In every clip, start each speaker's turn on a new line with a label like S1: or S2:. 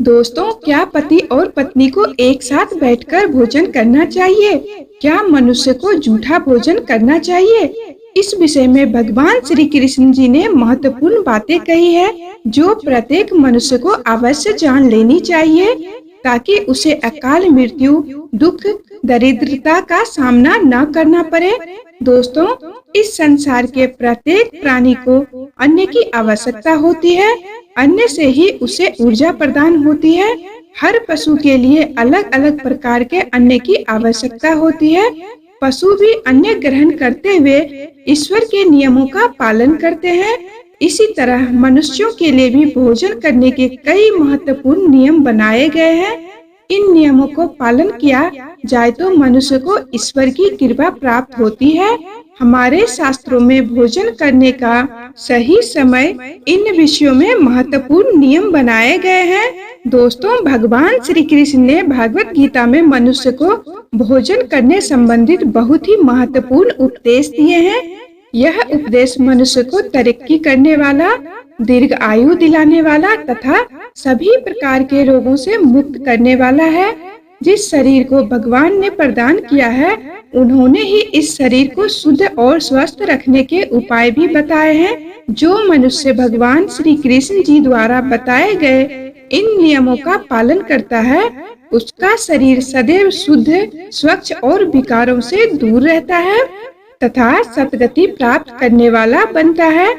S1: दोस्तों, क्या पति और पत्नी को एक साथ बैठकर भोजन करना चाहिए? क्या मनुष्य को जूठा भोजन करना चाहिए? इस विषय में भगवान श्री कृष्ण जी ने महत्वपूर्ण बातें कही है, जो प्रत्येक मनुष्य को अवश्य जान लेनी चाहिए, ताकि उसे अकाल मृत्यु, दुख, दरिद्रता का सामना न करना पड़े। दोस्तों, इस संसार के प्रत्येक प्राणी को अन्न की आवश्यकता होती है। अन्न से ही उसे ऊर्जा प्रदान होती है। हर पशु के लिए अलग अलग प्रकार के अन्न की आवश्यकता होती है। पशु भी अन्न ग्रहण करते हुए ईश्वर के नियमों का पालन करते हैं। इसी तरह मनुष्यों के लिए भी भोजन करने के कई महत्वपूर्ण नियम बनाए गए हैं। इन नियमों को पालन किया जाए तो मनुष्य को ईश्वर की कृपा प्राप्त होती है। हमारे शास्त्रों में भोजन करने का सही समय, इन विषयों में महत्वपूर्ण नियम बनाए गए हैं। दोस्तों, भगवान श्री कृष्ण ने भागवत गीता में मनुष्य को भोजन करने संबंधित बहुत ही महत्वपूर्ण उपदेश दिए हैं। यह उपदेश मनुष्य को तरक्की करने वाला, दीर्घ आयु दिलाने वाला तथा सभी प्रकार के रोगों से मुक्त करने वाला है। जिस शरीर को भगवान ने प्रदान किया है, उन्होंने ही इस शरीर को शुद्ध और स्वस्थ रखने के उपाय भी बताए हैं। जो मनुष्य भगवान श्री कृष्ण जी द्वारा बताए गए इन नियमों का पालन करता है, उसका शरीर सदैव शुद्ध, स्वच्छ और विकारों से दूर रहता है तथा सद्गति प्राप्त करने वाला बनता है।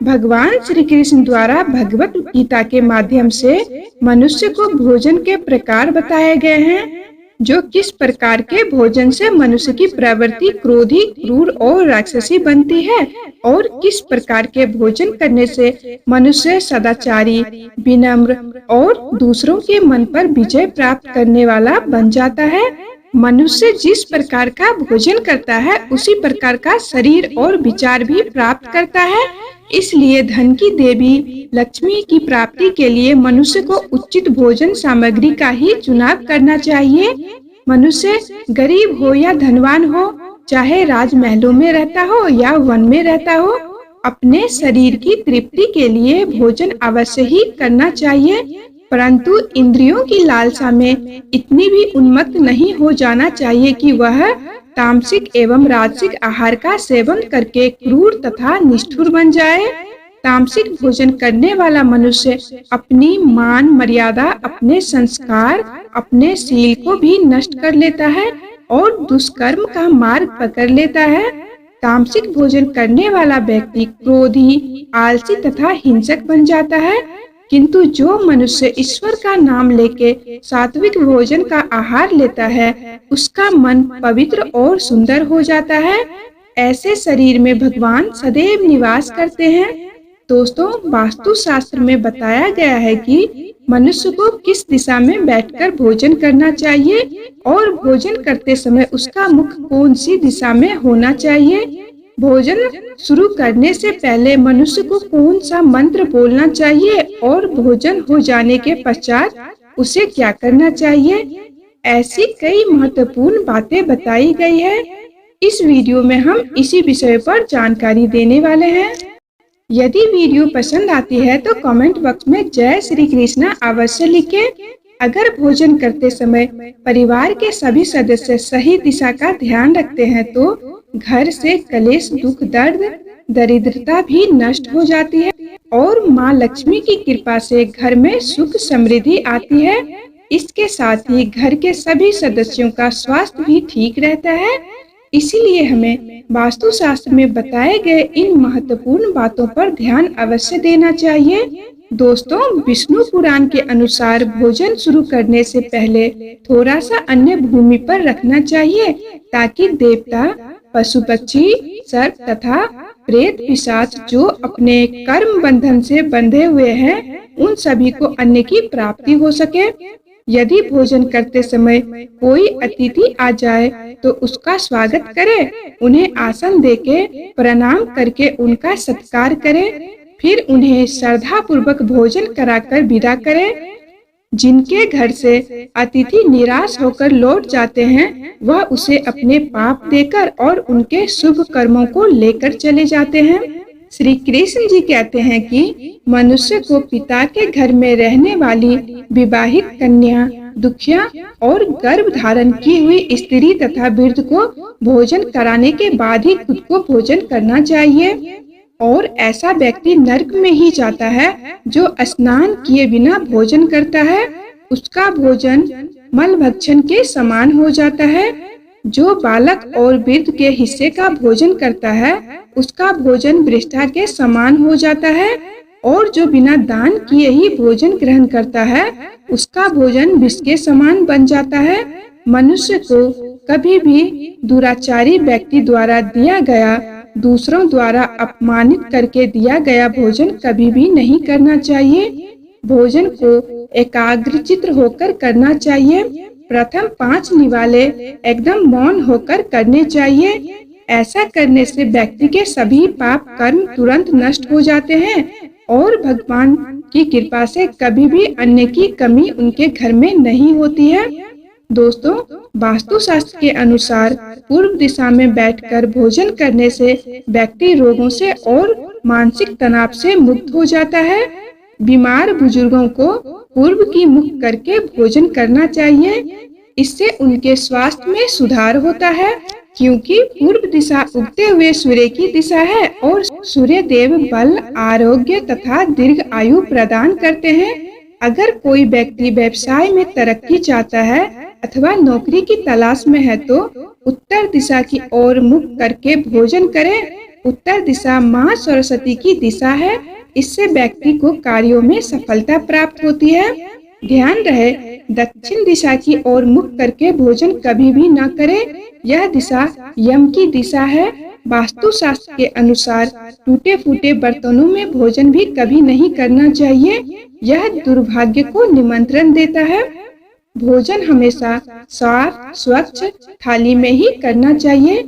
S1: भगवान श्री कृष्ण द्वारा भगवत गीता के माध्यम से मनुष्य को भोजन के प्रकार बताए गए हैं, जो किस प्रकार के भोजन से मनुष्य की प्रवृत्ति क्रोधी, क्रूर और राक्षसी बनती है और किस प्रकार के भोजन करने से मनुष्य सदाचारी, विनम्र और दूसरों के मन पर विजय प्राप्त करने वाला बन जाता है। मनुष्य जिस प्रकार का भोजन करता है, उसी प्रकार का शरीर और विचार भी प्राप्त करता है। इसलिए धन की देवी लक्ष्मी की प्राप्ति के लिए मनुष्य को उचित भोजन सामग्री का ही चुनाव करना चाहिए। मनुष्य गरीब हो या धनवान हो, चाहे राजमहलों में रहता हो या वन में रहता हो, अपने शरीर की तृप्ति के लिए भोजन अवश्य ही करना चाहिए, परंतु इंद्रियों की लालसा में इतनी भी उन्मत्त नहीं हो जाना चाहिए कि वह तामसिक एवं राजसिक आहार का सेवन करके क्रूर तथा निष्ठुर बन जाए। तामसिक भोजन करने वाला मनुष्य अपनी मान मर्यादा, अपने संस्कार, अपने शील को भी नष्ट कर लेता है और दुष्कर्म का मार्ग पकड़ लेता है। तामसिक भोजन करने वाला व्यक्ति क्रोधी, आलसी तथा हिंसक बन जाता है, किंतु जो मनुष्य ईश्वर का नाम लेके सात्विक भोजन का आहार लेता है, उसका मन पवित्र और सुंदर हो जाता है। ऐसे शरीर में भगवान सदैव निवास करते हैं। दोस्तों, वास्तु शास्त्र में बताया गया है कि मनुष्य को किस दिशा में बैठकर भोजन करना चाहिए और भोजन करते समय उसका मुख कौन सी दिशा में होना चाहिए। भोजन शुरू करने से पहले मनुष्य को कौन सा मंत्र बोलना चाहिए और भोजन हो जाने के पश्चात उसे क्या करना चाहिए, ऐसी कई महत्वपूर्ण बातें बताई गई है। इस वीडियो में हम इसी विषय पर जानकारी देने वाले हैं। यदि वीडियो पसंद आती है तो कमेंट बॉक्स में जय श्री कृष्णा अवश्य लिखें। अगर भोजन करते समय परिवार के सभी सदस्य सही दिशा का ध्यान रखते हैं तो घर से कलेश, दुख, दर्द, दरिद्रता भी नष्ट हो जाती है और माँ लक्ष्मी की कृपा से घर में सुख समृद्धि आती है। इसके साथ ही घर के सभी सदस्यों का स्वास्थ्य भी ठीक रहता है। इसीलिए हमें वास्तु शास्त्र में बताए गए इन महत्वपूर्ण बातों पर ध्यान अवश्य देना चाहिए। दोस्तों, विष्णु पुराण के अनुसार भोजन शुरू करने से पहले थोड़ा सा अन्न भूमि पर रखना चाहिए, ताकि देवता, पशु पक्षी, सर्प तथा प्रेत पिशाच जो अपने कर्म बंधन से बंधे हुए हैं, उन सभी को अन्न की प्राप्ति हो सके। यदि भोजन करते समय कोई अतिथि आ जाए तो उसका स्वागत करें, उन्हें आसन देके प्रणाम करके उनका सत्कार करें, फिर उन्हें श्रद्धा पूर्वक भोजन कराकर विदा करें। जिनके घर से अतिथि निराश होकर लौट जाते हैं, वह उसे अपने पाप देकर और उनके शुभ कर्मों को लेकर चले जाते हैं। श्री कृष्ण जी कहते हैं कि मनुष्य को पिता के घर में रहने वाली विवाहित कन्या, दुखिया और गर्भ धारण की हुई स्त्री तथा वृद्ध को भोजन कराने के बाद ही खुद को भोजन करना चाहिए। और ऐसा व्यक्ति नरक में ही जाता है जो स्नान किए बिना भोजन करता है। उसका भोजन मल भक्षण के समान हो जाता है। जो बालक और वृद्ध के हिस्से का भोजन करता है उसका भोजन वृष्ठा के समान हो जाता है। और जो बिना दान किए ही भोजन ग्रहण करता है उसका भोजन विष के समान बन जाता है। मनुष्य को कभी भी दुराचारी व्यक्ति द्वारा दिया गया, दूसरों द्वारा अपमानित करके दिया गया भोजन कभी भी नहीं करना चाहिए। भोजन को एकाग्रचित्त होकर करना चाहिए। प्रथम 5 निवाले एकदम मौन होकर करने चाहिए। ऐसा करने से व्यक्ति के सभी पाप कर्म तुरंत नष्ट हो जाते हैं और भगवान की कृपा से कभी भी अन्न की कमी उनके घर में नहीं होती है। दोस्तों, वास्तुशास्त्र के अनुसार पूर्व दिशा में बैठकर भोजन करने से व्यक्ति रोगों से और मानसिक तनाव से मुक्त हो जाता है। बीमार बुजुर्गों को पूर्व की मुख करके भोजन करना चाहिए। इससे उनके स्वास्थ्य में सुधार होता है, क्योंकि पूर्व दिशा उगते हुए सूर्य की दिशा है और सूर्य देव बल, आरोग्य तथा दीर्घ आयु प्रदान करते हैं। अगर कोई व्यक्ति व्यवसाय में तरक्की चाहता है अथवा नौकरी की तलाश में है तो उत्तर दिशा की ओर मुख करके भोजन करे। उत्तर दिशा माँ सरस्वती की दिशा है। इससे व्यक्ति को कार्यों में सफलता प्राप्त होती है। ध्यान रहे, दक्षिण दिशा की ओर मुख करके भोजन कभी भी न करे। यह दिशा यम की दिशा है। वास्तुशास्त्र के अनुसार टूटे फूटे बर्तनों में भोजन भी कभी नहीं करना चाहिए। यह दुर्भाग्य को निमंत्रण देता है। भोजन हमेशा साफ स्वच्छ थाली में ही करना चाहिए।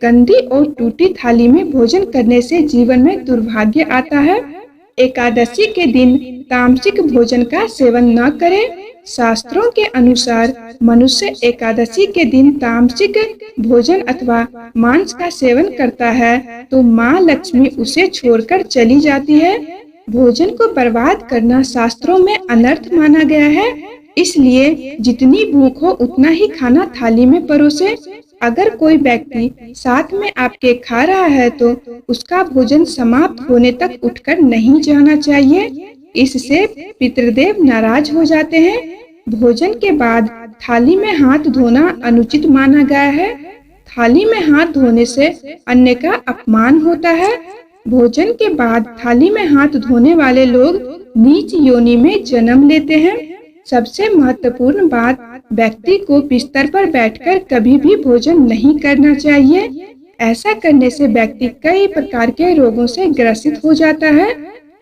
S1: गंदी और टूटी थाली में भोजन करने से जीवन में दुर्भाग्य आता है। एकादशी के दिन तामसिक भोजन का सेवन न करें। शास्त्रों के अनुसार मनुष्य एकादशी के दिन तामसिक भोजन अथवा मांस का सेवन करता है तो माँ लक्ष्मी उसे छोड़कर चली जाती है। भोजन को बर्बाद करना शास्त्रों में अनर्थ माना गया है। इसलिए जितनी भूख हो उतना ही खाना थाली में परोसे। अगर कोई व्यक्ति साथ में आपके खा रहा है तो उसका भोजन समाप्त होने तक उठकर नहीं जाना चाहिए। इससे पितृदेव नाराज हो जाते हैं। भोजन के बाद थाली में हाथ धोना अनुचित माना गया है। थाली में हाथ धोने से अन्न का अपमान होता है। भोजन के बाद थाली में हाथ धोने वाले लोग नीच योनि में जन्म लेते हैं। सबसे महत्वपूर्ण बात, व्यक्ति को बिस्तर पर बैठकर कभी भी भोजन नहीं करना चाहिए। ऐसा करने से व्यक्ति कई प्रकार के रोगों से ग्रसित हो जाता है।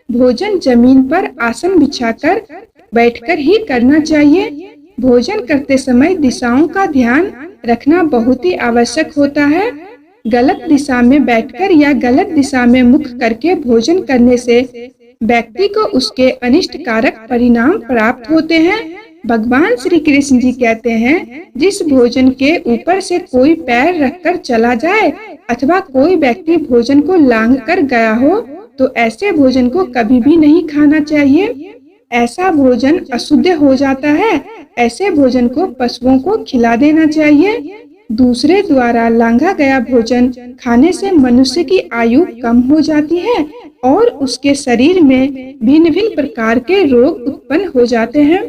S1: भोजन जमीन पर आसन बिछाकर बैठकर ही करना चाहिए। भोजन करते समय दिशाओं का ध्यान रखना बहुत ही आवश्यक होता है। गलत दिशा में बैठकर या गलत दिशा में मुख करके भोजन करने से व्यक्ति को उसके अनिष्ट कारक परिणाम प्राप्त होते हैं। भगवान श्री कृष्ण जी कहते हैं, जिस भोजन के ऊपर से कोई पैर रखकर चला जाए अथवा कोई व्यक्ति भोजन को लांघ कर गया हो तो ऐसे भोजन को कभी भी नहीं खाना चाहिए। ऐसा भोजन अशुद्ध हो जाता है। ऐसे भोजन को पशुओं को खिला देना चाहिए। दूसरे द्वारा लांघा गया भोजन खाने से मनुष्य की आयु कम हो जाती है और उसके शरीर में भिन्न भिन्न प्रकार के रोग उत्पन्न हो जाते हैं।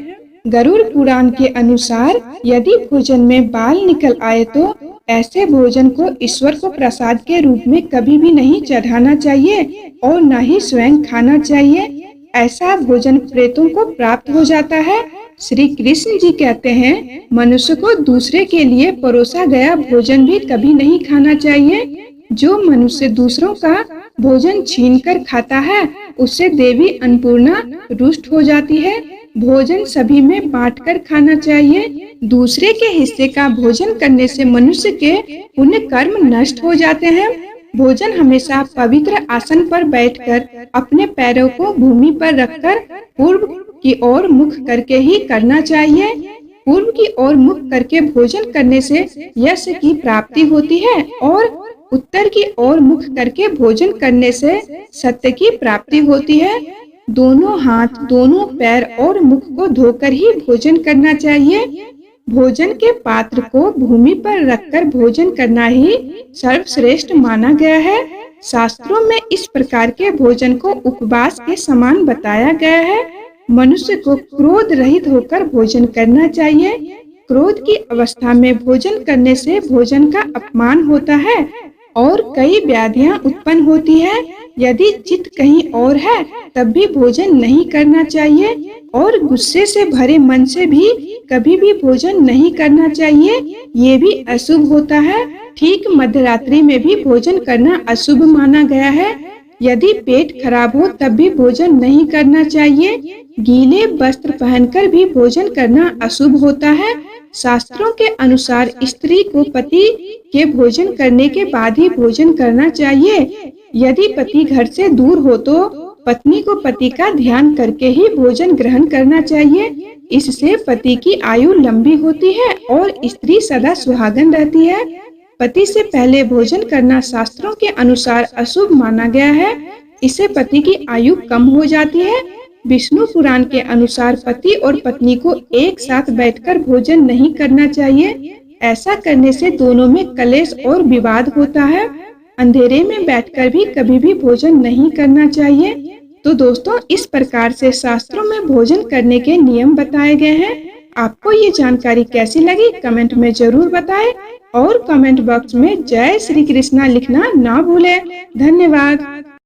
S1: गरुड़ पुराण के अनुसार यदि भोजन में बाल निकल आए तो ऐसे भोजन को ईश्वर को प्रसाद के रूप में कभी भी नहीं चढ़ाना चाहिए और न ही स्वयं खाना चाहिए। ऐसा भोजन प्रेतों को प्राप्त हो जाता है। श्री कृष्ण जी कहते हैं, मनुष्य को दूसरे के लिए परोसा गया भोजन भी कभी नहीं खाना चाहिए। जो मनुष्य दूसरों का भोजन छीनकर खाता है उससे देवी अन्नपूर्णा रुष्ट हो जाती है। भोजन सभी में बांटकर खाना चाहिए। दूसरे के हिस्से का भोजन करने से मनुष्य के पुण्य कर्म नष्ट हो जाते हैं। भोजन हमेशा पवित्र आसन पर बैठकर अपने पैरों को भूमि पर रखकर पूर्व की ओर मुख करके ही करना चाहिए। पूर्व की ओर मुख करके भोजन करने से यश की प्राप्ति होती है और उत्तर की ओर मुख करके भोजन करने से सत्य की प्राप्ति होती है। दोनों हाथ, दोनों पैर और मुख को धोकर ही भोजन करना चाहिए। भोजन के पात्र को भूमि पर रखकर भोजन करना ही सर्वश्रेष्ठ माना गया है। शास्त्रों में इस प्रकार के भोजन को उपवास के समान बताया गया है। मनुष्य को क्रोध रहित होकर भोजन करना चाहिए। क्रोध की अवस्था में भोजन करने से भोजन का अपमान होता है और कई व्याधियां उत्पन्न होती है। यदि चित्त कहीं और है तब भी भोजन नहीं करना चाहिए और गुस्से से भरे मन से भी कभी भी भोजन नहीं करना चाहिए, ये भी अशुभ होता है। ठीक मध्यरात्रि में भी भोजन करना अशुभ माना गया है। यदि पेट खराब हो तब भी भोजन नहीं करना चाहिए। गीले वस्त्र पहनकर भी भोजन करना अशुभ होता है। शास्त्रों के अनुसार स्त्री को पति के भोजन करने के बाद ही भोजन करना चाहिए। यदि पति घर से दूर हो तो पत्नी को पति का ध्यान करके ही भोजन ग्रहण करना चाहिए। इससे पति की आयु लंबी होती है और स्त्री सदा सुहागन रहती है। पति से पहले भोजन करना शास्त्रों के अनुसार अशुभ माना गया है। इससे पति की आयु कम हो जाती है। विष्णु पुराण के अनुसार पति और पत्नी को एक साथ बैठकर भोजन नहीं करना चाहिए। ऐसा करने से दोनों में कलेश और विवाद होता है। अंधेरे में बैठकर भी कभी भी भोजन नहीं करना चाहिए। तो दोस्तों, इस प्रकार से शास्त्रों में भोजन करने के नियम बताए गए हैं। आपको ये जानकारी कैसी लगी कमेंट में जरूर बताएं और कमेंट बॉक्स में जय श्री कृष्णा लिखना ना भूलें। धन्यवाद।